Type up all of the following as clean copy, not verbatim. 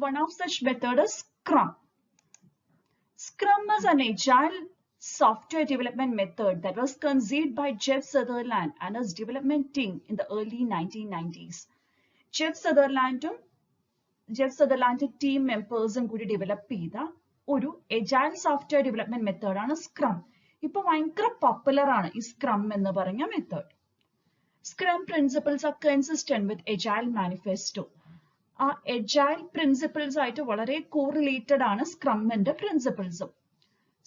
One of such method is Scrum. Scrum is an agile software development method that was conceived by Jeff Sutherland and his development team in the early 1990s. Jeff Sutherland team members കൂടി develop ചെയ്ത ഒരു agile software development method ആണ് Scrum. ഇപ്പോൾ ഭയങ്കര popular ആണ് ഈ Scrum എന്ന് പറഞ്ഞ method. Scrum principles are consistent with Agile Manifesto. ആ Agile principles ആയിട്ട് വളരെ correlated ആണ് Scrumന്റെ principles.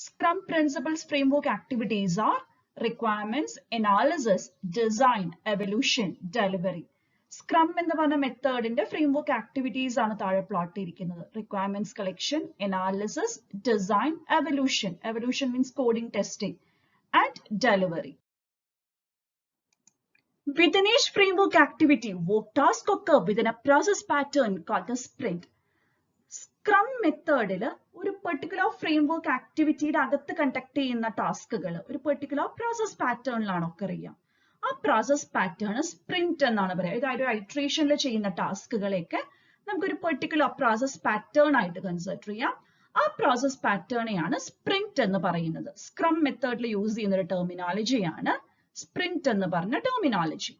Scrum principles framework activities are requirements, analysis, design, evolution, delivery. Scrum എന്ന് പറഞ്ഞ മെത്തേഡിന്റെ ഫ്രെയിംവർക്ക് ആക്ടിവിറ്റീസ് ആണ് താഴെ പ്ലോട്ട് ചെയ്തിരിക്കുന്നത്. Requirements collection, analysis, design, evolution. Evolution means coding, testing and delivery. Within each framework activity, work tasks occur within a process pattern called the sprint. Scrum മെത്തേഡിൽ ഒരു particular framework ആക്ടിവിറ്റിയുടെ അകത്ത് conduct ചെയ്യുന്ന ടാസ്കുകൾ ഒരു particular process പാറ്റേണിലാണ് ഒക്കെ അറിയാം. ആ പ്രോസസ് പാറ്റേൺ സ്പ്രിന്റ് എന്നാണ് പറയുക. അതായത് ഐട്രേഷനിൽ ചെയ്യുന്ന ടാസ്കുകളെയൊക്കെ നമുക്കൊരു പെർട്ടിക്കുലർ പ്രോസസ് പാറ്റേൺ ആയിട്ട് കൺസിഡർ ചെയ്യാം. ആ പ്രോസസ് പാറ്റേണെയാണ് സ്പ്രിന്റ് എന്ന് പറയുന്നത്. സ്ക്രം മെത്തേഡിൽ യൂസ് ചെയ്യുന്ന ഒരു ടെർമിനോളജിയാണ് sprint എന്ന് പറഞ്ഞ terminology.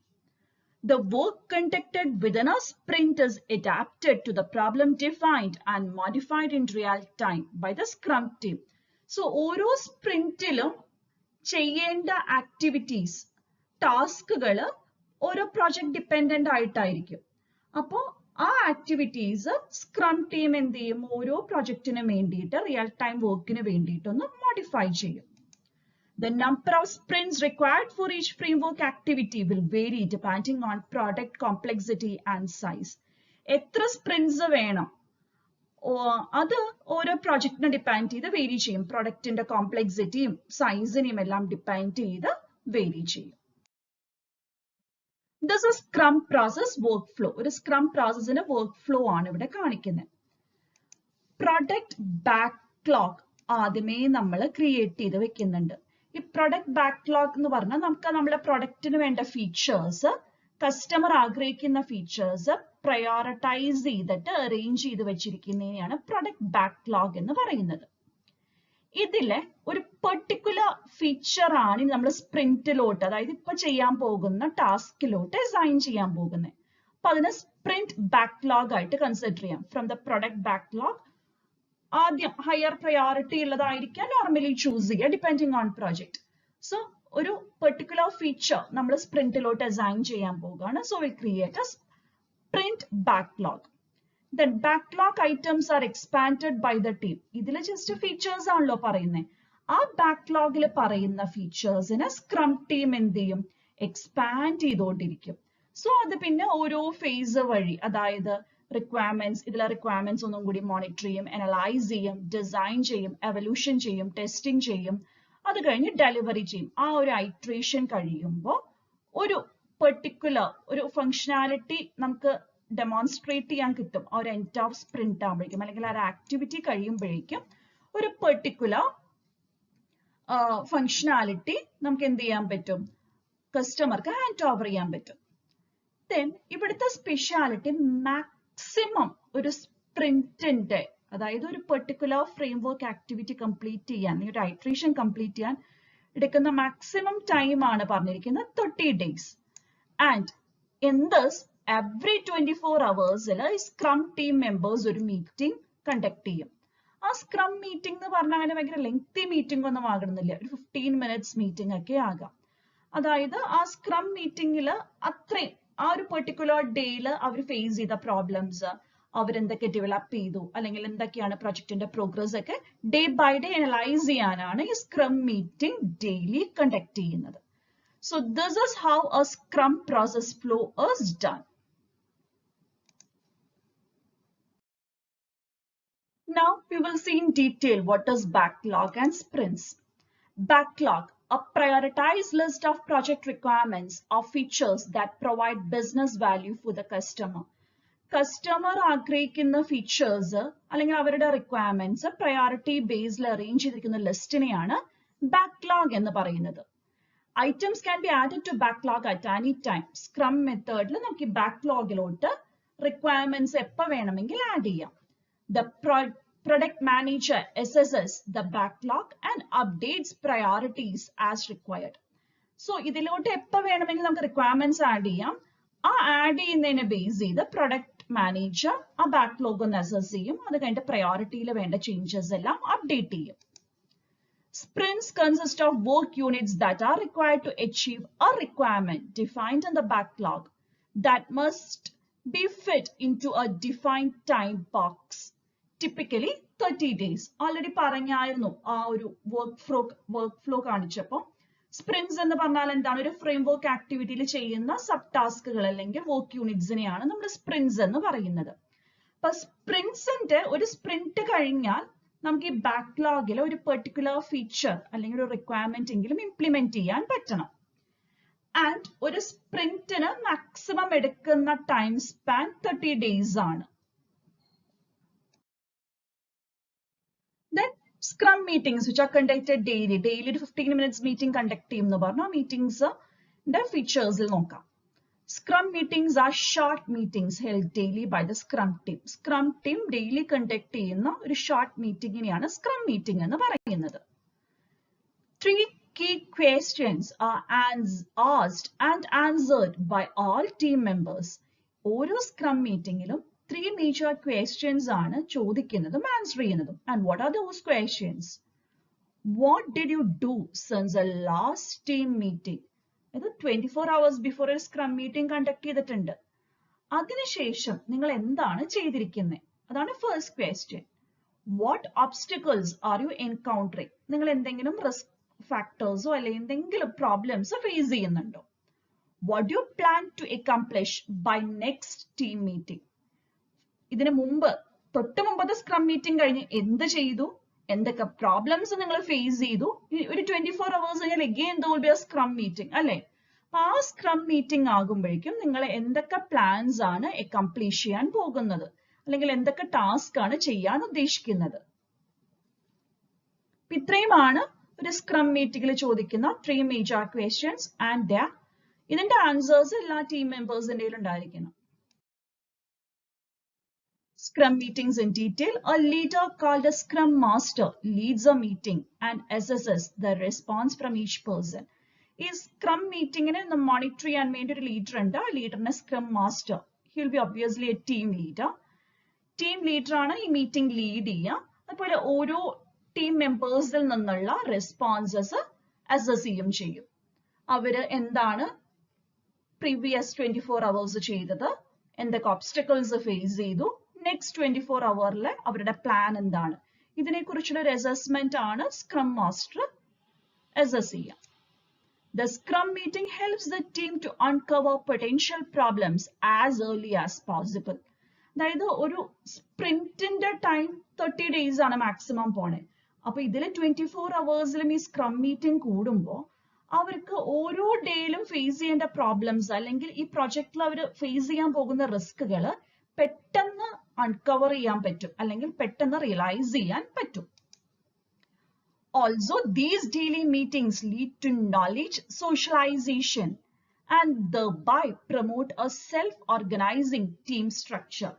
The work conducted within a sprint is adapted to the problem defined and modified in real time by the Scrum team. So, ഓരോ സ്പ്രിന്റിലും ചെയ്യേണ്ട ആക്ടിവിറ്റീസ്, ടാസ്കുകൾ ഓരോ പ്രോജക്ട് ഡിപ്പെൻഡന്റ് ആയിട്ടായിരിക്കും. അപ്പോൾ ആ ആക്ടിവിറ്റീസ് സ്ക്രം ടീം എന്ത് ചെയ്യും? ഓരോ പ്രോജക്റ്റിനും വേണ്ടിയിട്ട് റിയൽ ടൈം വർക്കിന് വേണ്ടിയിട്ടൊന്ന് മോഡിഫൈ ചെയ്യും. The number of sprints required for each framework activity will vary depending on product complexity and size. എത്ര സ്പ്രിന്റ്സ് വേണം അത് ഓരോ പ്രോജക്റ്റിനെ ഡിപ്പെൻഡ് ചെയ്ത് വേരി ചെയ്യും. പ്രൊഡക്റ്റിന്റെ കോംപ്ലെക്സിറ്റിയും സൈസിനെയും എല്ലാം ഡിപ്പെൻഡ് ചെയ്ത് വേരി ചെയ്യും. This is Scrum process workflow. ഒരു സ്ക്രം പ്രോസസ്സിന്റെ വർക്ക് ഫ്ലോ ആണ് ഇവിടെ കാണിക്കുന്നത്. പ്രൊഡക്റ്റ് ബാക്ക്ലോഗ് ആദ്യമേ നമ്മൾ ക്രിയേറ്റ് ചെയ്ത് വെക്കുന്നുണ്ട്. ഈ പ്രൊഡക്റ്റ് ബാക്ക്ലോഗ് എന്ന് പറഞ്ഞാൽ നമുക്ക് നമ്മുടെ പ്രൊഡക്റ്റിന് വേണ്ട ഫീച്ചേഴ്സ്, കസ്റ്റമർ ആഗ്രഹിക്കുന്ന ഫീച്ചേഴ്സ് പ്രയോറിറ്റൈസ് ചെയ്തിട്ട് അറേഞ്ച് ചെയ്ത് വെച്ചിരിക്കുന്നതിനെയാണ് പ്രൊഡക്റ്റ് ബാക്ക്ലോഗ് എന്ന് പറയുന്നത്. ഇതിലെ ഒരു പെർട്ടിക്കുലർ ഫീച്ചർ ആണ് നമ്മൾ സ്പ്രിന്റിലോട്ട്, അതായത് ഇപ്പൊ ചെയ്യാൻ പോകുന്ന ടാസ്കിലോട്ട് അസൈൻ ചെയ്യാൻ പോകുന്നത്. അപ്പൊ അതിനെ സ്പ്രിന്റ് ബാക്ക്ലോഗ് ആയിട്ട് കൺസിഡർ ചെയ്യാം. ഫ്രം ദ പ്രൊഡക്റ്റ് ബാക്ക്ലോഗ് ആദ്യം ഹയർ പ്രയോറിറ്റി ഉള്ളതായിരിക്കാം നോർമലി ചൂസ് ചെയ്യുക ഡിപ്പെൻഡിങ് ഓൺ പ്രോജക്ട്. സോ ഒരു പെർട്ടിക്കുലർ ഫീച്ചർ നമ്മൾ സ്പ്രിന്റിലോട്ട് അസൈൻ ചെയ്യാൻ പോകുകയാണ്. So will create A sprint backlog. Then backlog items are expanded by the team. ഇതിൽ just features ആണല്ലോ പറയുന്നത്. ആ ബാക്ക്ലോഗിൽ പറയുന്ന ഫീച്ചേഴ്സിനെ സ്ക്രം ടീം എന്ത് ചെയ്യും? എക്സ്പാൻഡ് ചെയ്തുകൊണ്ടിരിക്കും. സോ അത് പിന്നെ ഓരോ ഫേസ് വഴി, അതായത് റിക്വയർമെന്റ്സ്, ഇതിലെ റിക്വയർമെന്റ്സ് ഒന്നും കൂടി മോണിറ്റർ ചെയ്യും, അനലൈസ് ചെയ്യും, ഡിസൈൻ ചെയ്യും, എവല്യൂഷൻ ചെയ്യും, ടെസ്റ്റിംഗ് ചെയ്യും, അത് കഴിഞ്ഞ് ഡെലിവറി ചെയ്യും. ആ ഒരു ഐട്രേഷൻ കഴിയുമ്പോൾ ഒരു പെർട്ടിക്കുലർ ഒരു ഫങ്ഷനാലിറ്റി നമുക്ക് ഡെമോൺസ്ട്രേറ്റ് ചെയ്യാൻ കിട്ടും. ആ ഒരു എൻഡ് ഓഫ് സ്പ്രിന്റ് ആകുമ്പോഴേക്കും, അല്ലെങ്കിൽ ആ ഒരു ആക്ടിവിറ്റി കഴിയുമ്പോഴേക്കും ഒരു പെർട്ടിക്കുലർ ഫങ്ഷനാലിറ്റി നമുക്ക് എന്ത് ചെയ്യാൻ പറ്റും? കസ്റ്റമർക്ക് ഹാൻഡ് ഓവർ ചെയ്യാൻ പറ്റും. ദെൻ ഇവിടുത്തെ സ്പെഷ്യാലിറ്റി മാക്സിമം ഒരു സ്പ്രിന്റിന്റെ, അതായത് ഒരു പെർട്ടിക്കുലർ ഫ്രെയിംവർക്ക് ആക്ടിവിറ്റി കംപ്ലീറ്റ് ചെയ്യാൻ, ഒരു ഐട്രേഷൻ കംപ്ലീറ്റ് ചെയ്യാൻ എടുക്കുന്ന മാക്സിമം ടൈം ആണ് പറഞ്ഞിരിക്കുന്നത് 30 days. And in this every 24 hours scrum team members ഒരു മീറ്റിംഗ് കണ്ടക്ട് ചെയ്യും. ആ സ്ക്രം മീറ്റിംഗ് എന്ന് പറഞ്ഞാൽ അങ്ങനെ ഭയങ്കര ലെങ്തി മീറ്റിംഗ് ഒന്നും ആകണമെന്നില്ല, ഒരു 15 minutes മീറ്റിംഗ് ഒക്കെ ആകാം. അതായത് ആ സ്ക്രം മീറ്റിംഗിൽ അത്രയും ആ ഒരു പെർട്ടിക്കുലർ ഡേയിൽ അവർ ഫേസ് ചെയ്ത പ്രോബ്ലംസ്, അവരെന്തൊക്കെ ഡെവലപ്പ് ചെയ്തു, അല്ലെങ്കിൽ എന്തൊക്കെയാണ് പ്രൊജക്ടിന്റെ പ്രോഗ്രസ് ഒക്കെ ഡേ ബൈ ഡേ അനലൈസ് ചെയ്യാനാണ് ഈ സ്ക്രം മീറ്റിംഗ് ഡെയിലി കണ്ടക്ട് ചെയ്യുന്നത്. So this is how a Scrum process flow is done. Now we will see in detail what is backlog and sprints. Backlog, a prioritized list of project requirements or features that provide business value for the customer. Customer ആഗ്രഹിക്കുന്ന features അല്ലെങ്കിൽ അവരുടെ requirements priority ബേസിൽ arrange ചെയ്തിരിക്കുന്ന ലിസ്റ്റിനെയാണ് backlog എന്ന് പറയുന്നത്. Items can be added to backlog at any time. Scrum മെത്തേഡിൽ നമുക്ക് ബാക്ക്ലോഗിലോട്ട് requirements എപ്പോൾ വേണമെങ്കിൽ ആഡ് ചെയ്യാം. The product manager assesses the backlog and updates priorities as required. So ഇതിലോട്ട് എപ്പോൾ വേണമെങ്കിൽ നമുക്ക് റിക്വയർമെന്റ്സ് ആഡ് ചെയ്യാം. ആ ആഡ് ചെയ്യുന്നതിനെ ബേസ് ചെയ്ത് പ്രൊഡക്റ്റ് മാനേജർ ആ ബാക്ക്ലോഗ് ഒന്ന് അസസ് ചെയ്യും. അത് കഴിഞ്ഞിട്ട് പ്രയോറിറ്റിയിൽ വേണ്ട ചേഞ്ചസ് എല്ലാം അപ്ഡേറ്റ് ചെയ്യും. Sprints consist of work units that are required to achieve a requirement defined in the backlog that must be fit into a defined time box, typically 30 days. Already പറഞ്ഞായിരുന്നു ആ ഒരു work flow കാണിച്ചപ്പോൾ. സ്പ്രിന്റ്സ് എന്ന് പറഞ്ഞാൽ എന്താണ്? ഒരു framework ആക്ടിവിറ്റിയിൽ ചെയ്യുന്ന sub ടാസ്കുകൾ അല്ലെങ്കിൽ വർക്ക് യൂണിറ്റ്സിനെയാണ് നമ്മൾ സ്പ്രിന്റ്സ് എന്ന് പറയുന്നത്. അപ്പൊ സ്പ്രിന്റ്സിന്റെ ഒരു സ്പ്രിന്റ് കഴിഞ്ഞാൽ നമുക്ക് ഈ ബാക്ക്ലോഗിൽ ഒരു പെർട്ടിക്കുലർ ഫീച്ചർ അല്ലെങ്കിൽ ഒരു റിക്വയർമെന്റ് എങ്കിലും ഇംപ്ലിമെന്റ് ചെയ്യാൻ പറ്റണം. ആൻഡ് ഒരു സ്പ്രിന്റിന് മാക്സിമം എടുക്കുന്ന ടൈം സ്പാൻ 30 ഡേയ്സ് ആണ്. Then Scrum meetings which are conducted daily ഒരു 15 minutes meeting conduct ചെയ്യുമെന്ന് പറഞ്ഞു. ആ മീറ്റിംഗ്സിന്റെ ഫീച്ചേഴ്സിൽ നോക്കാം. Scrum meetings are short meetings held daily by the Scrum team. Scrum team daily conduct ചെയ്യുന്ന ഒരു ഷോർട്ട് മീറ്റിംഗിനെയാണ് Scrum meeting എന്ന് പറയുന്നത്. 3 key questions are asked and answered by all team members. ഓരോ Scrum meetingലും 3 major questions ആണ് ചോദിക്കുന്നതും answer ചെയ്യുന്നതും. And what are those questions? What did you do since the last team meeting? ഇത് 24 hours before ഒരു scrum meeting conduct ചെയ്തിട്ടുണ്ട്. അതിനുശേഷം നിങ്ങൾ എന്താണ് ചെയ്തിരിക്കുന്നത്? അതാണ് first question. What obstacles are you encountering? നിങ്ങൾ എന്തെങ്കിലും റിസ്ക് ഫാക്ടേഴ്സോ അല്ലെങ്കിൽ എന്തെങ്കിലും പ്രോബ്ലംസോ ഫേസ് ചെയ്യുന്നുണ്ടോ? What you plan to accomplish by next team meeting? ഇതിനു മുമ്പ് തൊട്ട് മുമ്പത്തെ സ്ക്രം മീറ്റിംഗ് കഴിഞ്ഞ് എന്ത് ചെയ്തു? എന്തൊക്കെ പ്രോബ്ലംസ് നിങ്ങൾ ഫേസ് ചെയ്തു? ഒരു 24 hours കഴിഞ്ഞാൽ again there will be a scrum meeting അല്ലെ? ആ സ്ക്രം മീറ്റിംഗ് ആകുമ്പോഴേക്കും നിങ്ങൾ എന്തൊക്കെ പ്ലാൻസ് ആണ് അക്കംപ്ലിഷ് ചെയ്യാൻ പോകുന്നത് അല്ലെങ്കിൽ എന്തൊക്കെ ടാസ്ക് ആണ് ചെയ്യാൻ ഉദ്ദേശിക്കുന്നത്? ഇത്രയുമാണ് ഒരു സ്ക്രം മീറ്റിംഗിൽ ചോദിക്കുന്ന 3 മേജർ ക്വസ്റ്റ്യൻസ്. ആൻഡ് ഇതിന്റെ ആൻസേഴ്സ് എല്ലാ ടീം മെമ്പേഴ്സിന്റെ ഉണ്ടായിരിക്കണം. Scrum meetings in detail. A leader called a Scrum Master leads a meeting and assesses the response from each person. ഈ സ്ക്രം മീറ്റിംഗിന് മോണിറ്റർ ചെയ്യാൻ വേണ്ടി ഒരു ലീഡർ ഉണ്ട്. ആ ലീഡറിനെ scrum master. He will be obviously a team leader. Team leader ആണ് ഈ മീറ്റിംഗ് ലീഡ് ചെയ്യുക. അതുപോലെ ഓരോ ടീം മെമ്പേഴ്സിൽ നിന്നുള്ള റെസ്പോൺസസ് അസസ് ചെയ്യും. അവര് എന്താണ് പ്രീവിയസ് 24 hours ചെയ്തത്, എന്തൊക്കെ ഒബ്സ്റ്റക്കിൾസ് ഫേസ് ചെയ്തു, നെക്സ്റ്റ് 24 hours അവരുടെ പ്ലാൻ എന്താണ്, ഇതിനെ കുറിച്ചുള്ള ഒരു അസസ്മെന്റ് ആണ് സ്ക്രം മാസ്റ്റർ അസസ് ചെയ്യുക. The Scrum meeting helps the team to uncover potential problems as early as possible. അതായത് ഒരു സ്പ്രിന്റിന്റെ ടൈം 30 days ആണ് മാക്സിമം പോണേ. അപ്പൊ ഇതിൽ 24 hours ഈ സ്ക്രം മീറ്റിംഗ് കൂടുമ്പോൾ അവർക്ക് ഓരോ ഡേയിലും ഫേസ് ചെയ്യേണ്ട പ്രോബ്ലംസ് അല്ലെങ്കിൽ ഈ പ്രൊജക്റ്റിൽ അവർ ഫേസ് ചെയ്യാൻ പോകുന്ന റിസ്കുകൾ പെട്ടെന്ന് അൺകവർ ചെയ്യാൻ പറ്റും അല്ലെങ്കിൽ പെട്ടെന്ന് റിയലൈസ് ചെയ്യാൻ പറ്റും. Also, these daily meetings lead to knowledge socialization and thereby promote a self-organizing team structure.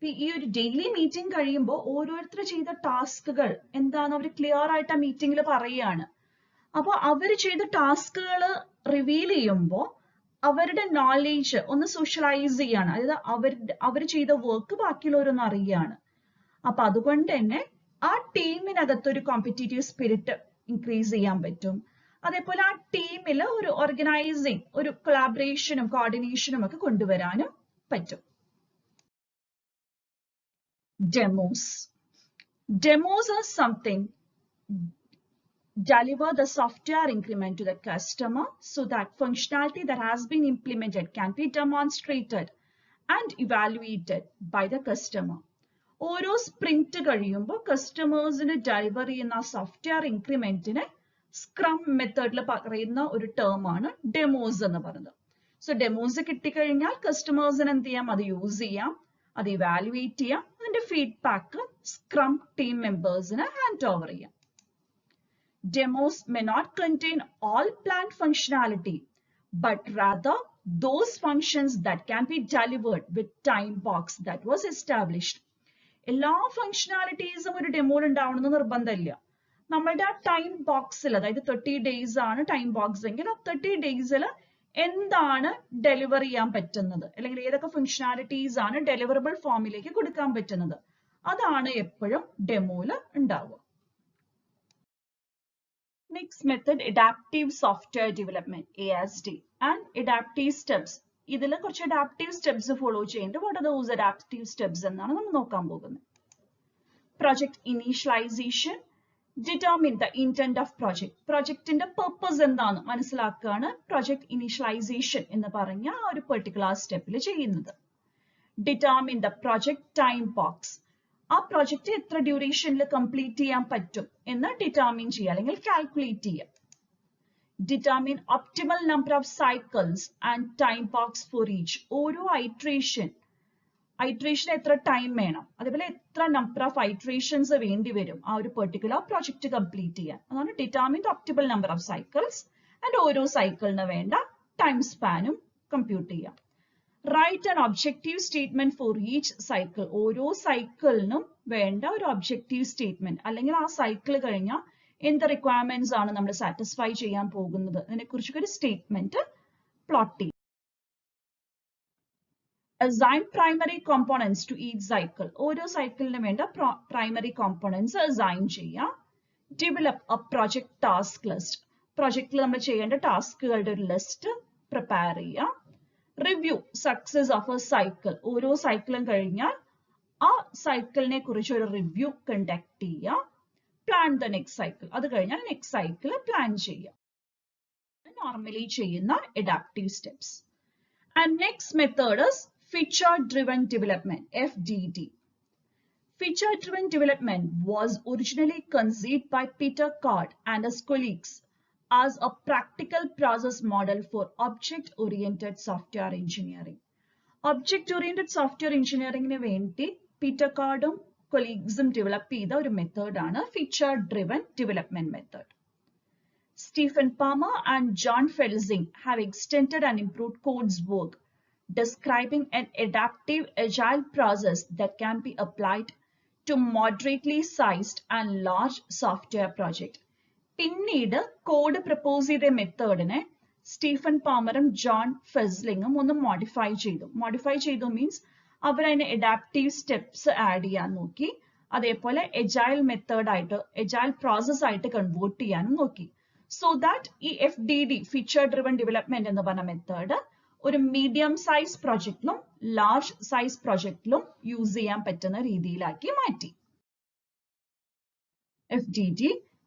ഈ ഒരു ഡെയിലി മീറ്റിംഗ് കഴിയുമ്പോൾ ഓരോരുത്തർ ചെയ്ത ടാസ്കുകൾ എന്താണെന്ന് അവർ ക്ലിയർ ആയിട്ട് ആ മീറ്റിംഗിൽ പറയുകയാണ്. അപ്പോൾ അവർ ചെയ്ത ടാസ്കുകൾ റിവീൽ ചെയ്യുമ്പോൾ അവരുടെ നോളേജ് ഒന്ന് സോഷ്യലൈസ് ചെയ്യാണ്. അതായത് അവർ ചെയ്ത വർക്ക് ബാക്കിയുള്ളവരൊന്നും അറിയാണ്. അപ്പൊ അതുകൊണ്ട് തന്നെ ആ ടീമിനകത്ത് ഒരു കോമ്പറ്റീറ്റീവ് സ്പിരിറ്റ് ഇൻക്രീസ് ചെയ്യാൻ പറ്റും. അതേപോലെ ആ ടീമിൽ ഒരു ഓർഗനൈസിങ്, ഒരു കൊളാബറേഷനും കോർഡിനേഷനും ഒക്കെ കൊണ്ടുവരാനും പറ്റും. Demos are something deliver the software increment to the customer so that functionality that has been implemented can be demonstrated and evaluated by the customer. ഓരോ സ്പ്രിന്റ് കഴിയുമ്പോൾ കസ്റ്റമേഴ്സിന് ഡെലിവർ ചെയ്യുന്ന സോഫ്റ്റ്വെയർ ഇൻക്രിമെന്റിനെ സ്ക്രം മെത്തേഡിൽ പറയുന്ന ഒരു ടേം ആണ് ഡെമോസ് എന്ന് പറയുന്നത്. സോ ഡെമോസ് കിട്ടിക്കഴിഞ്ഞാൽ കസ്റ്റമേഴ്സിന് എന്ത് ചെയ്യാം? അത് യൂസ് ചെയ്യാം, അത് ഇവാലുവേറ്റ് ചെയ്യാം, അതിന്റെ ഫീഡ്ബാക്ക് സ്ക്രം ടീം മെമ്പേഴ്സിന് ഹാൻഡ് ഓവർ ചെയ്യാം. Demos may not contain all planned functionality, but rather those functions that can be delivered with time box that was established. എല്ലാ ഫങ്ഷനാലിറ്റീസും ഒരു ഡെമോയിൽ ഉണ്ടാവണമെന്ന് നിർബന്ധമില്ല. നമ്മളുടെ ആ ടൈം ബോക്സിൽ, അതായത് 30 days ആണ് ടൈം ബോക്സ് എങ്കിൽ ആ 30 daysൽ എന്താണ് ഡെലിവർ ചെയ്യാൻ പറ്റുന്നത്, അല്ലെങ്കിൽ ഏതൊക്കെ ഫങ്ഷനാലിറ്റീസ് ആണ് ഡെലിവറബിൾ ഫോമിലേക്ക് കൊടുക്കാൻ പറ്റുന്നത്, അതാണ് എപ്പോഴും ഡെമോയിൽ ഉണ്ടാവുക. Next method adaptive software development ASD and adaptive steps. ഇതിൽ കുറച്ച് അഡാപ്റ്റീവ് സ്റ്റെപ്സ് ഫോളോ ചെയ്യുന്നുണ്ട്. What are those adaptive steps എന്നാണ് നമ്മൾ നോക്കാൻ പോകുന്നത്. Project initialization, determine the intent of project. പ്രൊജക്ടിന്റെ പർപ്പസ് എന്താണ് മനസ്സിലാക്കുകയാണ് പ്രൊജക്ട് ഇനീഷ്യലൈസേഷൻ എന്ന് പറഞ്ഞ ആ ഒരു പെർട്ടിക്കുലർ സ്റ്റെപ്പിൽ ചെയ്യുന്നത്. Determine the project time box. ആ പ്രൊജക്ട് എത്ര ഡ്യൂറേഷനിൽ കംപ്ലീറ്റ് ചെയ്യാൻ പറ്റും എന്ന് ഡിറ്റർമിൻ ചെയ്യുക അല്ലെങ്കിൽ കാൽക്കുലേറ്റ് ചെയ്യുക. Determine optimal number of cycles and time box for each. ഓരോ ഐട്രേഷൻ എത്ര ടൈം വേണം, അതേപോലെ എത്ര നമ്പർ ഓഫ് ഐട്രേഷൻസ് വേണ്ടി വരും ആ ഒരു പെർട്ടിക്കുലർ പ്രൊജക്ട് കംപ്ലീറ്റ് ചെയ്യാൻ. അതാണ് determine optimal number of cycles and ഓരോ സൈക്കിളിന് വേണ്ട ടൈം സ്പാനും കമ്പ്യൂട്ട് ചെയ്യാം. Write an objective statement for each cycle. ഓരോ സൈക്കിളിനും വേണ്ട ഒരു ഒബ്ജക്റ്റീവ് സ്റ്റേറ്റ്മെന്റ്, അല്ലെങ്കിൽ ആ സൈക്കിൾ കഴിഞ്ഞാൽ എന്ത് റിക്വയർമെന്റ്സ് ആണ് നമ്മൾ സാറ്റിസ്ഫൈ ചെയ്യാൻ പോകുന്നത് അതിനെ കുറിച്ചൊക്കെ ഒരു സ്റ്റേറ്റ്മെന്റ് പ്ലോട്ട് ചെയ്യും. Assign primary components to each cycle. ഓരോ സൈക്കിളിന് വേണ്ട പ്രൈമറി കോമ്പോണൻസ് അസൈൻ ചെയ്യാം. Develop a project task list. പ്രൊജക്റ്റിൽ നമ്മൾ ചെയ്യേണ്ട ടാസ്കുകളുടെ ഒരു ലിസ്റ്റ് പ്രിപ്പയർ ചെയ്യാം. Review success of a cycle. ഓരോ സൈക്കിളും കഴിഞ്ഞാൽ ആ സൈക്കിളിനെ കുറിച്ച് ഒരു റിവ്യൂ കണ്ടക്ട് ചെയ്യാം. Plan the next cycle. അത് കഴിഞ്ഞാൽ നെക്സ്റ്റ് സൈക്കിൾ പ്ലാൻ ചെയ്യാം. നോർമലി ചെയ്യുന്ന adaptive steps. And next method is feature driven development, FDD. Feature driven development was originally conceived by Peter Card and his colleagues as a practical process model for object oriented software engineering. Object oriented software engineering ന് വേണ്ടി Peter കാർഡും കൊളീഗ്സും develop ചെയ്ത ഒരു മെത്തേഡാണ് feature driven development method. Stephen Palmer and John Felsing have extended and improved Code's work, describing an adaptive agile process that can be applied to moderately sized and large software project. പിന്നീട് code propose ചെയ്ത മെത്തേഡിനെ Stephen പാമറും John ഫെസ്ലിംഗും ഒന്ന് modify ചെയ്തു means അവരതിനെ adaptive steps add ചെയ്യാൻ നോക്കി. അതേപോലെ agile മെത്തേഡായിട്ട് agile process ആയിട്ട് കൺവേർട്ട് ചെയ്യാനും നോക്കി. സോ ദാറ്റ് ഈ FDD ഫീച്ചർ ഡ്രിവൻ ഡെവലപ്മെന്റ് എന്ന് പറഞ്ഞ മെത്തേഡ് ഒരു മീഡിയം സൈസ് പ്രൊജക്റ്റിലും ലാർജ് സൈസ് പ്രൊജക്റ്റിലും യൂസ് ചെയ്യാൻ പറ്റുന്ന രീതിയിലാക്കി മാറ്റി. FDD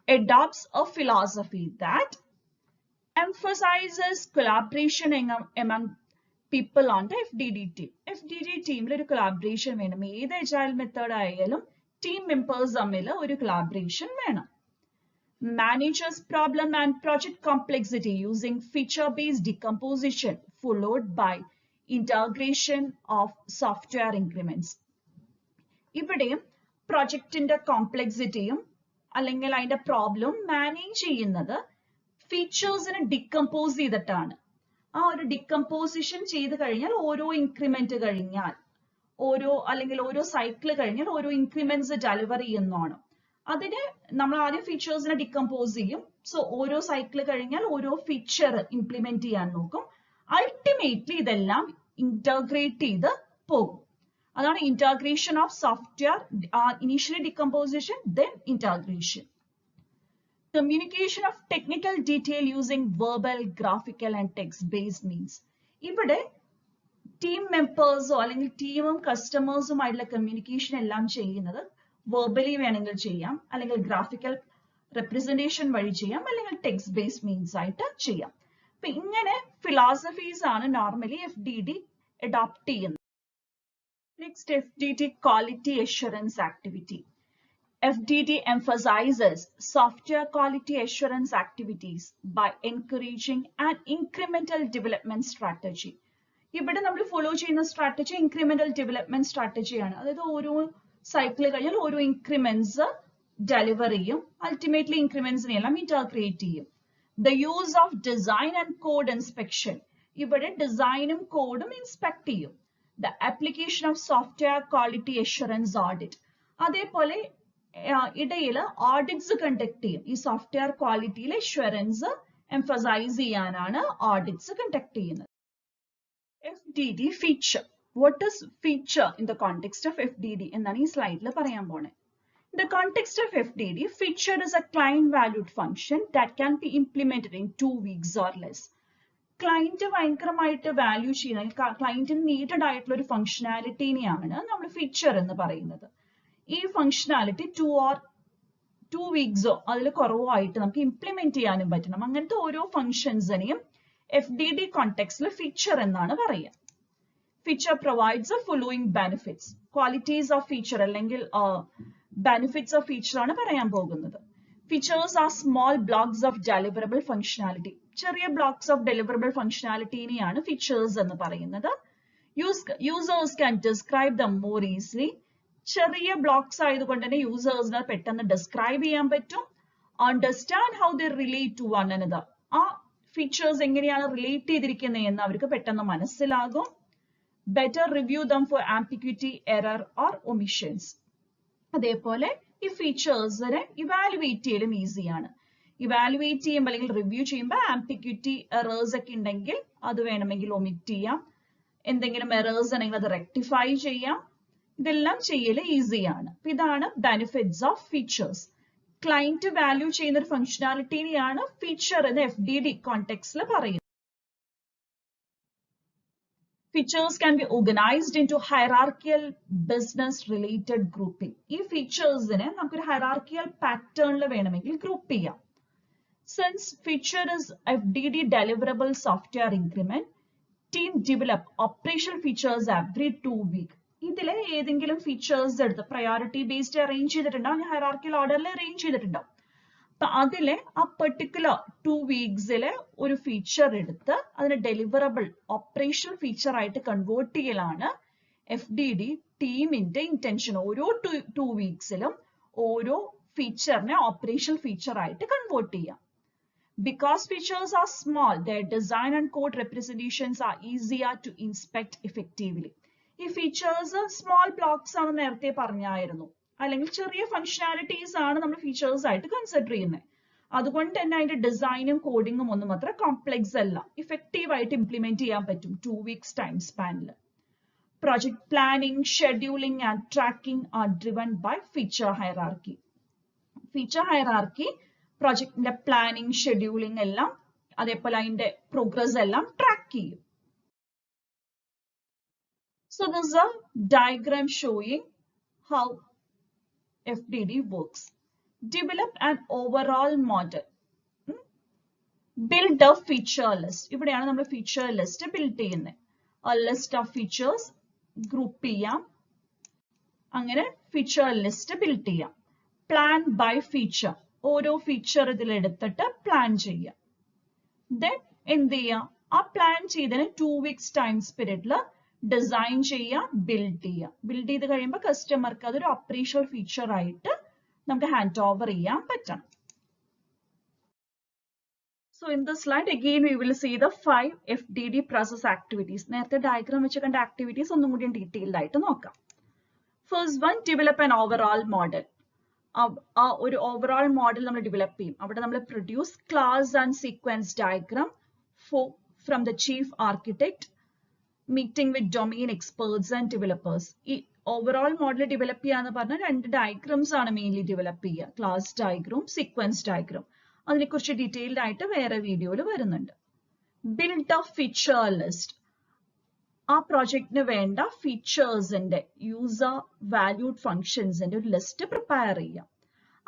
adopts a philosophy that emphasizes collaboration among people on the FDD team. FDD teamൽ ഒരു collaboration വേണം. ഏത് agile method ആയാലും ടീം മെമ്പേഴ്സ് തമ്മിൽ ഒരു collaboration വേണം. Manages problem and project complexity using feature-based decomposition followed by integration of software increments. ഇവിടെയും പ്രൊജക്റ്റിന്റെ കോംപ്ലക്സിറ്റിയും അല്ലെങ്കിൽ അതിന്റെ പ്രോബ്ലം മാനേജ് ചെയ്യുന്നത് ഫീച്ചേഴ്സിനെ ഡിക്കമ്പോസ് ചെയ്തിട്ടാണ്. ആ ഒരു ഡിക്കമ്പോസിഷൻ ചെയ്ത് കഴിഞ്ഞാൽ ഓരോ ഇൻക്രിമെന്റ് കഴിഞ്ഞാൽ ഓരോ സൈക്കിൾ കഴിഞ്ഞാൽ ഓരോ ഇൻക്രിമെന്റ്സ് ഡെലിവർ ചെയ്യുന്നതാണ്. അതിന് നമ്മൾ ആദ്യം ഫീച്ചേഴ്സിനെ ഡിക്കമ്പോസ് ചെയ്യും. സോ ഓരോ സൈക്കിൾ കഴിഞ്ഞാൽ ഓരോ ഫീച്ചർ ഇംപ്ലിമെന്റ് ചെയ്യാൻ നോക്കും. അൾട്ടിമേറ്റ്ലി ഇതെല്ലാം ഇന്റഗ്രേറ്റ് ചെയ്ത് പോകും. അതാണ് integration of software. Initially decomposition, then integration. Communication of technical detail using verbal, graphical and text based means. ഇവിടെ ടീം മെമ്പേഴ്സോ അല്ലെങ്കിൽ ടീമും കസ്റ്റമേഴ്സുമായിട്ടുള്ള കമ്മ്യൂണിക്കേഷൻ എല്ലാം ചെയ്യുന്നത് വെർബലി വേണമെങ്കിൽ ചെയ്യാം, അല്ലെങ്കിൽ ഗ്രാഫിക്കൽ റെപ്രസെന്റേഷൻ വഴി ചെയ്യാം, അല്ലെങ്കിൽ ടെക്സ്റ്റ് ബേസ്ഡ് മീൻസ് ആയിട്ട് ചെയ്യാം. അപ്പൊ ഇങ്ങനെ ഫിലോസഫീസ് ആണ് നോർമലി FDD അഡോപ്റ്റ് ചെയ്യുന്നത്. Next FDD quality assurance activity. FDD emphasizes software quality assurance activities by encouraging an incremental development strategy. ഇവിടെ നമ്മൾ ഫോളോ ചെയ്യുന്ന സ്ട്രാറ്റജി ഇൻക്രിമെന്റൽ ഡെവലപ്മെന്റ് സ്ട്രാറ്റജിയാണ്. അതായത് ഓരോ സൈക്കിൾ കഴിഞ്ഞാൽ ഓരോ ഇൻക്രിമെന്റ്സ് ഡെലിവർ ചെയ്യും. അൾട്ടിമേറ്റ്ലി ഇൻക്രിമെന്റ്സിനെ എല്ലാം ഇന്റഗ്രേറ്റ് ചെയ്യും. The use of design and code inspection. ഇവിടെ ഡിസൈനും കോഡും ഇൻസ്പെക്ട് ചെയ്യും. The application of software quality assurance audit. അതേപോലെ ഇടയിൽ ഓഡിറ്റ്സ് കണ്ടക്ട് ചെയ്യും. ഈ സോഫ്റ്റ്വെയർ ക്വാളിറ്റിയിലെ അഷ്വറൻസ് എംഫസൈസ് ചെയ്യാനാണ് ഓഡിറ്റ്സ് കണ്ടക്ട് ചെയ്യുന്നത്. FDD feature. What is feature in the context of FDD? എന്നാണ് ഈ സ്ലൈഡിൽ പറയാൻ പോണേ. In the context of FDD, feature is a client valued function that can be implemented in 2 weeks or less. Client ഭയങ്കരമായിട്ട് value ചെയ്യുന്ന ക്ലയന്റിന് needed ആയിട്ടുള്ള ഒരു ഫംഗ്ഷനാലിറ്റിനെയാണ് നമ്മൾ ഫീച്ചർ എന്ന് പറയുന്നത്. ഈ ഫംഗ്ഷനാലിറ്റി 2 വീക്സോ അതിൽ കുറവോ ആയിട്ട് നമുക്ക് ഇംപ്ലിമെന്റ് ചെയ്യാനും പറ്റണം. അങ്ങനത്തെ ഓരോ ഫംഗ്ഷൻസിനെയും FDD കോണ്ടെക്സ്റ്റിൽ ഫീച്ചർ എന്നാണ് പറയുക. Feature provides the following benefits. Qualities of feature അല്ലെങ്കിൽ ബെനിഫിറ്റ്സ് ഓഫ് ഫീച്ചർ ആണ് പറയാൻ പോകുന്നത്. Features are small blocks of deliverable functionality. ചെറിയ ബ്ലോക്സ് ഓഫ് ഡെലിവറബിൾ ഫംഗ്ഷനാലിറ്റിനെയാണ് ഫീച്ചേഴ്സ് എന്ന് പറയുന്നത്. Users can describe them more easily. ചെറിയ ബ്ലോക്സ് ആയതുകൊണ്ട് തന്നെ യൂസേഴ്സിനെ പെട്ടെന്ന് ഡിസ്ക്രൈബ് ചെയ്യാൻ പറ്റും. Understand how they relate to one another. ആ ഫീച്ചേഴ്സ് എങ്ങനെയാണ് റിലേറ്റ് ചെയ്തിരിക്കുന്നത് എന്ന് അവർക്ക് പെട്ടെന്ന് മനസ്സിലാകും. Better review them for ambiguity, error or omissions. അതേപോലെ ഈ ഫീച്ചേഴ്സിനെ ഇവാലുവേറ്റ് ചെയ്യലും ഈസിയാണ്. ഇവാലുവേറ്റ് ചെയ്യുമ്പോൾ അല്ലെങ്കിൽ റിവ്യൂ ചെയ്യുമ്പോൾ ആംബിഗ്വിറ്റി, എറേഴ്സ് ഒക്കെ ഉണ്ടെങ്കിൽ അത് വേണമെങ്കിൽ ഒമിറ്റ് ചെയ്യാം. എന്തെങ്കിലും എറേഴ്സ് ഉണ്ടെങ്കിൽ അത് റെക്ടിഫൈ ചെയ്യാം. ഇതെല്ലാം ചെയ്യൽ ഈസിയാണ്. ഇതാണ് benefits of features. Client value ചെയ്യുന്ന ഒരു ഫംഗ്ഷനാലിറ്റിനെയാണ് ഫീച്ചർ എന്ന് FDD കോണ്ടെക്സ്റ്റിൽ പറയുന്നത്. Features can be organized into hierarchical business related grouping. ഈ ഫീച്ചേഴ്സിനെ നമുക്കൊരു hierarchical പാറ്റേണിൽ വേണമെങ്കിൽ ഗ്രൂപ്പ് ചെയ്യാം. Since feature is FDD deliverable software increment, team develop operational features every 2 weeks. ഇതിലെ ഏതെങ്കിലും ഫീച്ചേഴ്സ് എടുത്ത് പ്രയോറിറ്റി ബേസ്ഡ് അറേഞ്ച് ചെയ്തിട്ടുണ്ടാവും, ഹൈറാർക്കിയൽ ഓർഡറിൽ അറേഞ്ച് ചെയ്തിട്ടുണ്ടാവും. അപ്പൊ അതിലെ ആ പെർട്ടിക്കുലർ 2 വീക്സിലെ ഒരു ഫീച്ചർ എടുത്ത് അതിനെ ഡെലിവറബിൾ ഓപ്പറേഷണൽ ഫീച്ചർ ആയിട്ട് കൺവേർട്ട് ചെയ്യലാണ് FDD ടീമിന്റെ ഇന്റൻഷൻ. ഓരോ 2 വീക്സിലും ഓരോ ഫീച്ചറിനെ ഓപ്പറേഷണൽ ഫീച്ചർ ആയിട്ട് കൺവേർട്ട് ചെയ്യാം. Because features are small, their design and code representations are easier to inspect effectively. ഈ ഫീച്ചേഴ്സ് സ്മോൾ ബ്ലോക്സ് ആണ് നേരത്തെ പറഞ്ഞായിരുന്നു, അല്ലെങ്കിൽ ചെറിയ ഫംഗ്ഷനാലിറ്റീസ് ആണ് നമ്മൾ ഫീച്ചേഴ്സ് ആയിട്ട് കൺസിഡർ ചെയ്യുന്നത്. അതുകൊണ്ട് തന്നെ അതിന്റെ ഡിസൈനും കോഡിങ്ങും ഒന്നും അത്ര കോംപ്ലെക്സ് അല്ല, ഇഫക്റ്റീവ് ആയിട്ട് ഇംപ്ലിമെന്റ് ചെയ്യാൻ പറ്റും 2 വീക്സ് ടൈം സ്പാനിൽ. Project planning, scheduling and tracking are driven by feature hierarchy. Feature hierarchy projectന്റെ പ്ലാനിങ്, ഷെഡ്യൂളിംഗ് എല്ലാം അതേപോലെ അതിന്റെ പ്രോഗ്രസ് എല്ലാം ട്രാക്ക് ചെയ്യും. So this is a diagram showing how FDD works. Develop an overall model. Build a feature list. ഇവിടെയാണ് നമ്മൾ feature list build ചെയ്യുന്നത്. A list of features group ചെയ്യാം, അങ്ങനെ ഫീച്ചർ ലിസ്റ്റ് ബിൽഡ് ചെയ്യാം. Plan by feature. ഓരോ feature ഇതിൽ എടുത്തിട്ട് plan ചെയ്യാം. Then എന്ത് ചെയ്യാം, ആ പ്ലാൻ ചെയ്തതിന് 2 വീക്സ് ടൈം പീരീഡിൽ ഡിസൈൻ ചെയ്യുക, ബിൽഡ് ചെയ്യുക. ബിൽഡ് ചെയ്ത് കഴിയുമ്പോൾ കസ്റ്റമർക്ക് അതൊരു ഓപ്പറേഷണൽ ഫീച്ചർ ആയിട്ട് നമുക്ക് ഹാൻഡ് ഓവർ ചെയ്യാൻ പറ്റണം. So in this slide again we will see the 5 FDD process activities. നേരത്തെ ഡയഗ്രാം വെച്ച് കണ്ട ആക്ടിവിറ്റീസ് ഒന്നും കൂടി ഡീറ്റെയിൽഡ് ആയിട്ട് നോക്കാം. First one, develop an overall model. ആ ഒരു ഓവറോൾ മോഡൽ നമ്മൾ ഡെവലപ്പ് ചെയ്യും. അവിടെ നമ്മൾ produce class and sequence diagram from the chief architect, meeting with domain experts and developers. ഈ ഓവറോൾ മോഡൽ ഡെവലപ്പ് ചെയ്യാന്ന് പറഞ്ഞാൽ 2 ഡയഗ്രംസ് ആണ് മെയിൻലി ഡെവലപ്പ് ചെയ്യുക, ക്ലാസ് ഡയഗ്രാം, സീക്വൻസ് ഡയഗ്രാം. അതിനെക്കുറിച്ച് ഡീറ്റെയിൽഡ് ആയിട്ട് വേറെ വീഡിയോയിൽ വരുന്നുണ്ട്. Build A feature list. ആ പ്രോജക്റ്റിന് വേണ്ട ഫീച്ചേഴ്സിന്റെ യൂസർ വാല്യൂഡ് ഫങ്ഷൻസിന്റെ ഒരു ലിസ്റ്റ് പ്രിപ്പയർ ചെയ്യാം.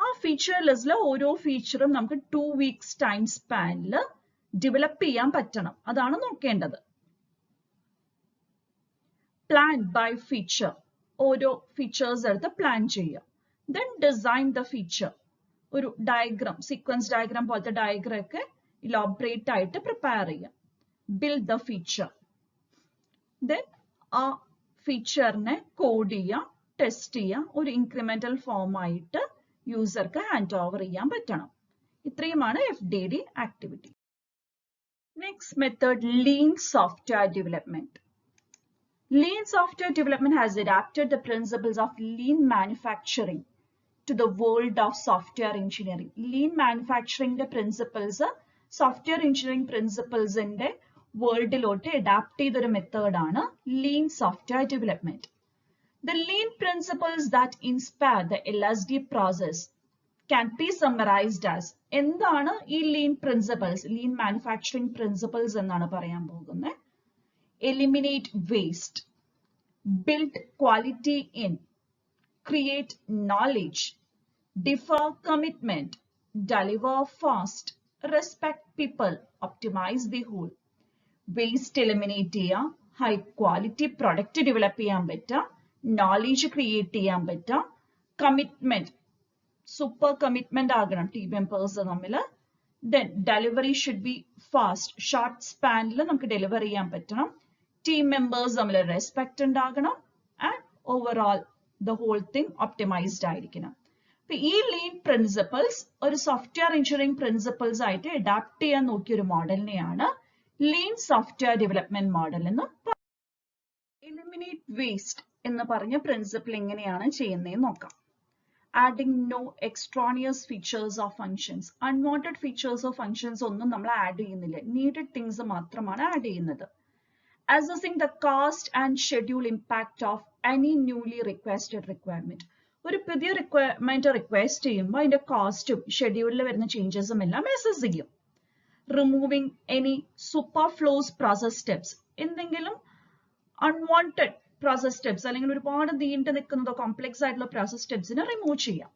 ആ ഫീച്ചർ ലിസ്റ്റിലെ ഓരോ ഫീച്ചറും നമുക്ക് 2 വീക്സ് ടൈം സ്പാനിൽ ഡെവലപ്പ് ചെയ്യാൻ പറ്റണം, അതാണ് നോക്കേണ്ടത്. Plan by feature. ഓരോ ഫീച്ചേഴ്സ് എടുത്ത് പ്ലാൻ ചെയ്യുക. Then design the feature. ഒരു ഡയഗ്രാം, സീക്വൻസ് ഡയഗ്രാം പോലത്തെ ഡയഗ്രാം ഒക്കെ ഇലോബറേറ്റ് ആയിട്ട് പ്രിപ്പയർ ചെയ്യുക. Build the feature. ദെൻ ആ ഫീച്ചറിനെ കോഡ് ചെയ്യുക, ടെസ്റ്റ് ചെയ്യുക, ഒരു ഇൻക്രിമെന്റൽ ഫോം ആയിട്ട് യൂസർക്ക് ഹാൻഡ് ഓവർ ചെയ്യാൻ പറ്റണം. ഇത്രയുമാണ് FDD activity. Next method, lean software development. Lean software development has adapted the principles of lean manufacturing to the world of software engineering. Lean manufacturing principles, software engineering principles in the world adapt the method lean software development. The lean principles that inspire the LSD process can be summarized as എന്താണ് ഈ lean principles, lean manufacturing principles എന്നാണ് പറയാൻ പോകുന്നത്. Eliminate waste, build quality in, create knowledge, defer commitment, deliver fast, respect people, optimize the whole. Waste eliminate ചെയ്യുക, high quality product develop ചെയ്യാൻ പറ്റുക, knowledge create ചെയ്യാൻ പറ്റുക, commitment, super commitment ആകണം team members തമ്മിൽ. Then delivery should be fast, short span നമുക്ക് deliver ചെയ്യാൻ പറ്റണം. Team members തമ്മിൽ respect ഉണ്ടാകണം. And overall the whole thing optimized ആയിരിക്കണം. ഈ lean principles ഒരു software engineering principles ആയിട്ട് adapt ചെയ്യാൻ നോക്കിയ ഒരു മോഡലിനെയാണ് lean software development model എന്ന് പറയുന്നത്. Eliminate waste എന്ന് പറഞ്ഞ പ്രിൻസിപ്പിൾ എങ്ങനെയാണ് ചെയ്യുന്നതെന്ന് നോക്കാം. Adding no extraneous features or functions. Unwanted features or functions ഒന്നും നമ്മൾ ആഡ് ചെയ്യുന്നില്ല. Needed things മാത്രമാണ് ആഡ് ചെയ്യുന്നത്. Assessing the cost and schedule impact of any newly requested requirement. ഒരു പുതിയ റിക്വയർമെന്റ് റിക്വസ്റ്റ് ചെയ്യുമ്പോൾ അതിന്റെ കോസ്റ്റും ഷെഡ്യൂളിൽ വരുന്ന ചേഞ്ചസും എല്ലാം അസസ് ചെയ്യും. Removing any superfluous process steps. എന്തെങ്കിലും unwanted process steps അല്ലെങ്കിൽ ഒരുപാട് നീണ്ടു നിൽക്കുന്നതോ കോംപ്ലക്സ് ആയിട്ടുള്ള പ്രോസസ് സ്റ്റെപ്സിനെ റിമൂവ് ചെയ്യാം.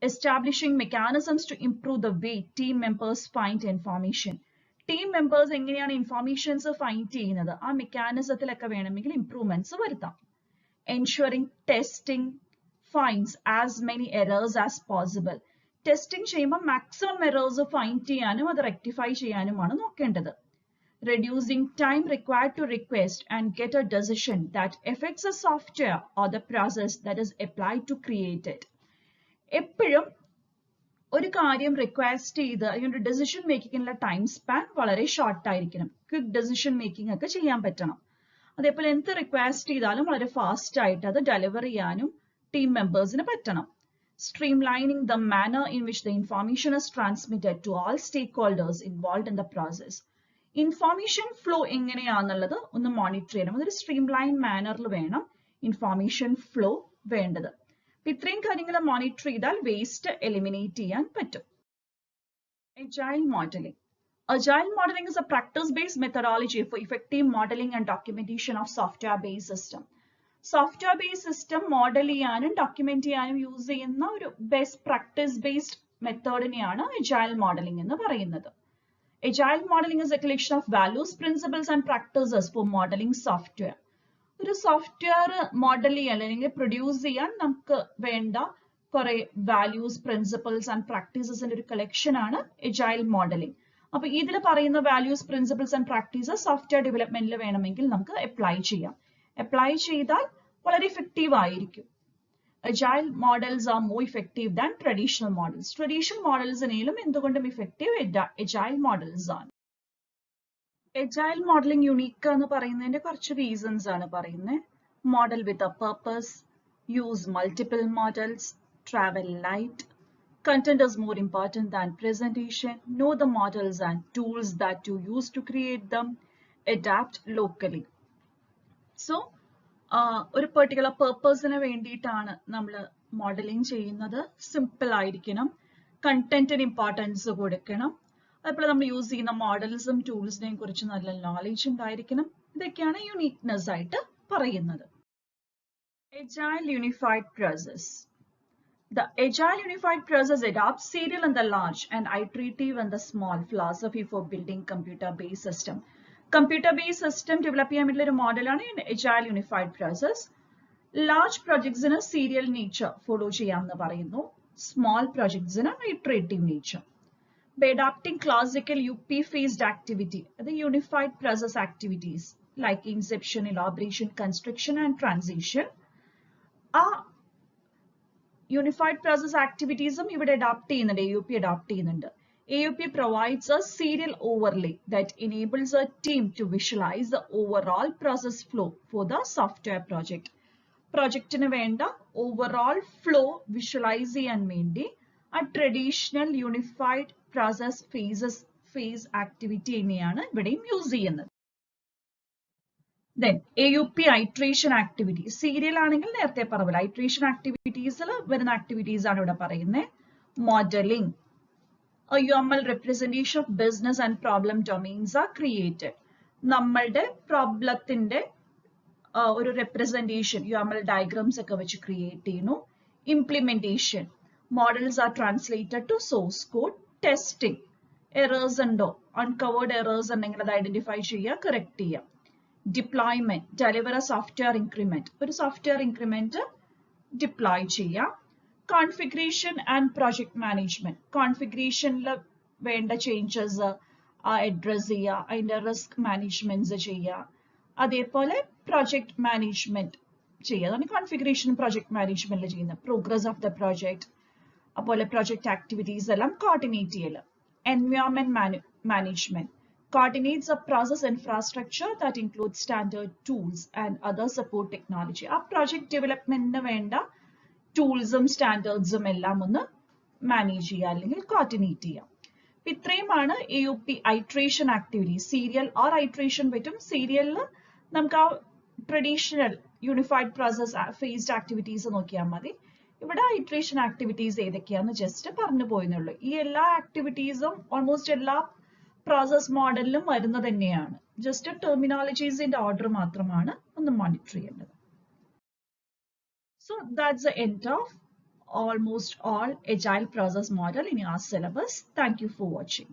Establishing mechanisms to improve the way team members find information. Team members എങ്ങനെയാണ് ഇൻഫോർമേഷൻസ് ഫൈൻഡ് ചെയ്യുന്നത്, ആ മെക്കാനിസത്തിലൊക്കെ വേണമെങ്കിൽ ഇംപ്രൂവ്മെന്റ്സ് വരുത്താം. Ensuring testing finds as many errors as possible. Testing ചെയ്യുമ്പോൾ മാക്സിമം എറേഴ്സ് ഫൈൻഡ് ചെയ്യാനും അത് റെക്ടിഫൈ ചെയ്യാനുമാണ് നോക്കേണ്ടത്. Reducing time required to request and get a decision that affects the software or the process that is applied to create it. എപ്പോഴും ഒരു കാര്യം request ചെയ്ത് അതിന്റെ decision മേക്കിങ്ങിനുള്ള time span വളരെ ഷോർട്ട് ആയിരിക്കണം. ക്വിക്ക് ഡിസിഷൻ മേക്കിംഗ് ഒക്കെ ചെയ്യാൻ പറ്റണം. അതേപോലെ എന്ത് റിക്വസ്റ്റ് ചെയ്താലും വളരെ ഫാസ്റ്റ് ആയിട്ട് അത് ഡെലിവർ ചെയ്യാനും ടീം മെമ്പേഴ്സിന് പറ്റണം. Streamlining the manner in which the information is transmitted to all stakeholders involved in the process. Information flow എങ്ങനെയാണെന്നുള്ളത് ഒന്ന് മോണിറ്റർ ചെയ്യണം. അതൊരു സ്ട്രീംലൈൻ മാനറിൽ വേണം ഇൻഫോർമേഷൻ ഫ്ലോ വേണ്ടത്. ഇത്രയും കാര്യങ്ങൾ മോണിറ്റർ ചെയ്താൽ വേസ്റ്റ് എലിമിനേറ്റ് ചെയ്യാൻ പറ്റും. Agile modeling. Agile modeling is a practice-based methodology for effective modeling and documentation of software-based system. Software based system model ചെയ്യാനും ഡോക്യുമെന്റ് ചെയ്യാനും യൂസ് ചെയ്യുന്ന ഒരു ബെസ്റ്റ് പ്രാക്ടീസ് ബേസ്ഡ് മെത്തേഡിനെയാണ് എജൈൽ മോഡലിംഗ് എന്ന് പറയുന്നത്. Agile modelling is a collection of values, principles and practices for modelling software. ഒരു software model ചെയ്യാൻ അല്ലെങ്കിൽ പ്രൊഡ്യൂസ് ചെയ്യാൻ നമുക്ക് വേണ്ട കുറെ വാല്യൂസ്, പ്രിൻസിപ്പിൾസ് ആൻഡ് പ്രാക്ടീസസിന്റെ ഒരു കളക്ഷൻ ആണ് എജൈൽ മോഡലിംഗ്. അപ്പൊ ഇതിൽ പറയുന്ന values, principles and practices software ഡെവലപ്മെന്റിൽ വേണമെങ്കിൽ നമുക്ക് അപ്ലൈ ചെയ്യാം. അപ്ലൈ ചെയ്താൽ വളരെ ഇഫക്റ്റീവ് ആയിരിക്കും. Agile models are more effective than traditional models. Traditional modelsനെയും എന്തുകൊണ്ടും ഇഫക്റ്റീവ് Agile models ആണ്. Agile modeling unique എന്ന് പറയുന്നതിന്റെ കുറച്ച് റീസൺസ് ആണ് പറയുന്നത്. Model with a purpose, use multiple models, travel light, content is more important than presentation, know the models and tools that you use to create them, adapt locally. So ഒരു particular പേർപ്പസിന് വേണ്ടിയിട്ടാണ് നമ്മൾ modelling ചെയ്യുന്നത്. Simple ആയിരിക്കണം, കണ്ടന്റിന് importance കൊടുക്കണം, അതുപോലെ നമ്മൾ use ചെയ്യുന്ന മോഡൽസും ടൂൾസിനെയും കുറിച്ച് നല്ല നോളജ് ഉണ്ടായിരിക്കണം. ഇതൊക്കെയാണ് യുണീക്നെസ് ആയിട്ട് പറയുന്നത്. Agile Unified Process. The Agile Unified Process adopts serial in the large and iterative in the small philosophy for building computer-based system. Computer-based system develop ചെയ്യാൻ വേണ്ടിയുള്ള ഒരു മോഡലാണ് Agile Unified Process. Large projectsന് serial nature follow ചെയ്യാമെന്ന് പറയുന്നു. Small projectsന് iterative nature. By adopting classical UP-phased activity, the unified process activities like inception, elaboration, construction, and transition, ആ unified process ആക്ടിവിറ്റീസും ഇവിടെ adopt ചെയ്യുന്നുണ്ട്, UP അഡോപ്റ്റ് ചെയ്യുന്നുണ്ട്. AUP provides a serial overlay that enables a team to visualize the overall process flow for the software project. Projectന് വേണ്ട overall flow visualize ചെയ്യാൻ വേണ്ടി a traditional unified process phase activity തന്നെയാണ് ഇവിടെയും use ചെയ്യുന്നത്. Then AUP iteration activities. Serial ആണെങ്കിൽ നേരത്തെ പറഞ്ഞ iteration activities വരുന്ന activities ആണ് ഇവിടെ പറയുന്നത്. Modeling. A UML representation of business and problem domains are created. നമ്മളുടെ പ്രോബ്ലത്തിന്റെ ഒരു representation UML diagrams ഒക്കെ വെച്ച് create ചെയ്യുന്നു. Implementation. Models are translated to source code. Testing. Errors ഉണ്ടോ, uncovered errors ഉണ്ടെങ്കിൽ അത് identify ചെയ്യുക, correct ചെയ്യുക. Deployment. Deliver a software increment. ഒരു software increment deploy ചെയ്യുക. Configuration and project management. Configuration വേണ്ട changes address ചെയ്യുക, അതിന്റെ risk management ചെയ്യുക. അതേപോലെ project management ചെയ്യുക. അതാണ് configuration project management ചെയ്യുന്നത്. Progress of the project. അതുപോലെ project activities എല്ലാം coordinate ചെയ്യൽ. Environment management. Coordinates a process infrastructure that includes standard tools and other support technology. ആ project development വേണ്ട ടൂൾസും സ്റ്റാൻഡേർഡ്സും എല്ലാം ഒന്ന് മാനേജ് ചെയ്യുക അല്ലെങ്കിൽ കോർഡിനേറ്റ് ചെയ്യുക. ഇത്രയുമാണ് AUP iteration activities. Serial or iteration പറ്റും. സീരിയലിൽ നമുക്ക് ആ traditional unified process phased activities നോക്കിയാൽ മതി. ഇവിടെ iteration activities ഏതൊക്കെയാന്ന് ജസ്റ്റ് പറഞ്ഞു പോയെന്നുള്ളൂ. ഈ എല്ലാ ആക്ടിവിറ്റീസും ഓൾമോസ്റ്റ് എല്ലാ പ്രോസസ് മോഡലിലും വരുന്നത് തന്നെയാണ്. ജസ്റ്റ് ടെർമിനോളജീസിന്റെ ഓർഡർ മാത്രമാണ് ഒന്ന് മോണിറ്റർ ചെയ്യേണ്ടത്. So that's the end of almost all agile process model in our syllabus. Thank you for watching.